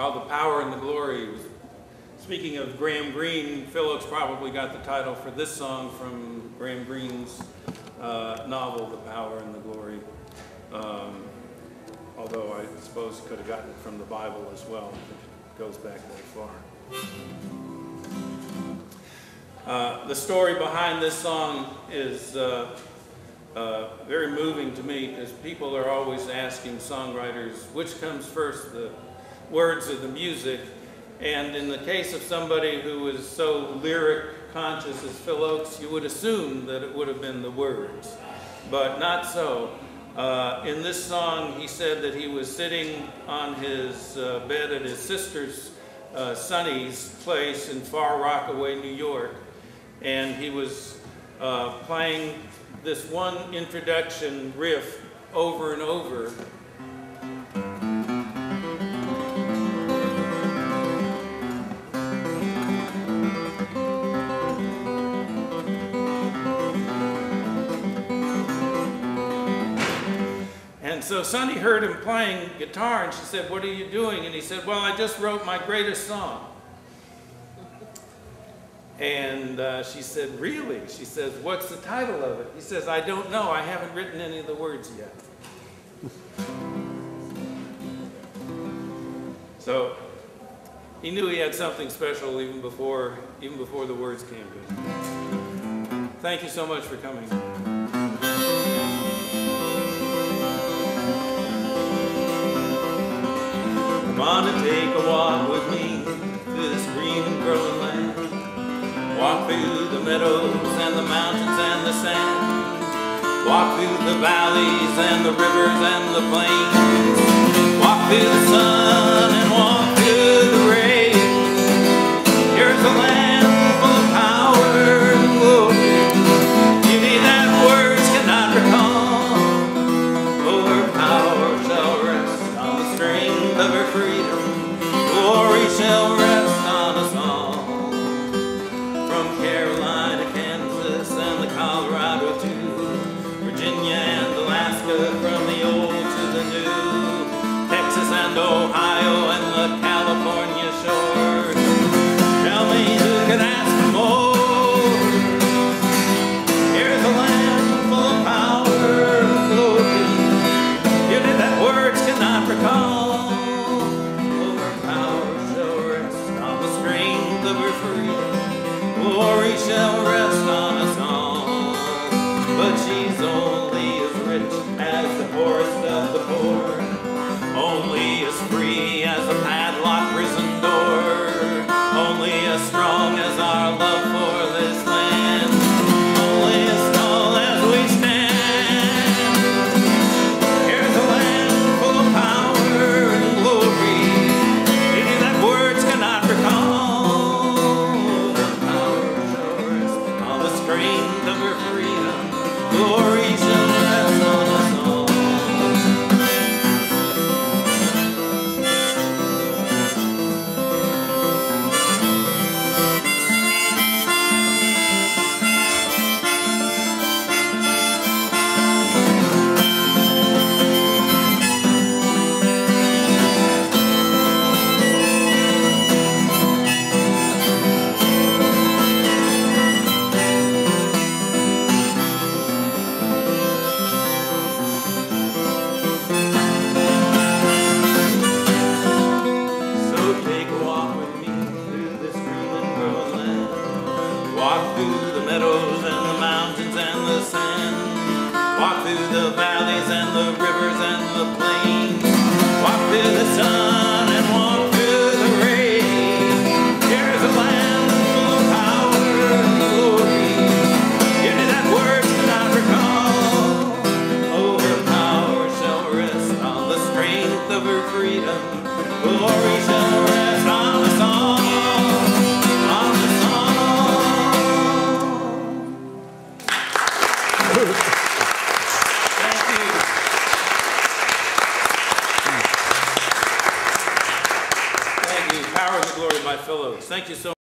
called The Power and the Glory. Speaking of Graham Greene, Phil Ochs probably got the title for this song from Graham Greene's novel, The Power and the Glory. Although I suppose he could have gotten it from the Bible as well, if it goes back that far. The story behind this song is very moving to me, because people are always asking songwriters which comes first, the words or the music. And in the case of somebody who is so lyric conscious as Phil Ochs, you would assume that it would have been the words, but not so. In this song, he said that he was sitting on his bed at his sister's Sonny's place in Far Rockaway, New York, and he was playing this one introduction riff over and over. And so Sonny heard him playing guitar, and she said, "What are you doing?" And he said, "Well, I just wrote my greatest song." And she said, "Really?" She says, "What's the title of it?" He says, "I don't know. I haven't written any of the words yet." So he knew he had something special even before the words came to him. Thank you so much for coming. Come on and take a walk with me through this green and growing land. Walk through the meadows and the mountains and the sand. Walk through the valleys and the rivers and the plains. Walk through the sun and walk through the rain. Here's a land full of power and glory, beauty that words cannot recall. Oh, her power shall rest on the strength of her freedom. Glory shall rest on us all. From Carolina, Kansas, and the Colorado to Virginia and Alaska, from the old to the new, Texas and Ohio and the California shore. Tell me who can ask for more? Here's a land full of power and glory, beauty that words cannot recall. Oh, her power shall rest on the strength of her freedom. Glory shall rest on us all. But she's only as rich as the poorest of the poor, only as free as a padlocked prison door, only as strong as our love for this land, only as tall as we stand. Here's a land full of power and glory, beauty that words cannot recall. Her power shall rest on the strength of her freedom. Glory shall rest on us all. Walk through the meadows and the mountains and the sand. Walk through the valleys and the rivers and the plains. Walk through the sun and walk through the rain. Here's a land full of power and glory, beauty that words cannot recall. Oh, her power shall rest on the strength of her freedom. Glory shall rest on us all. Power and the Glory by Phil Ochs. Thank you so much.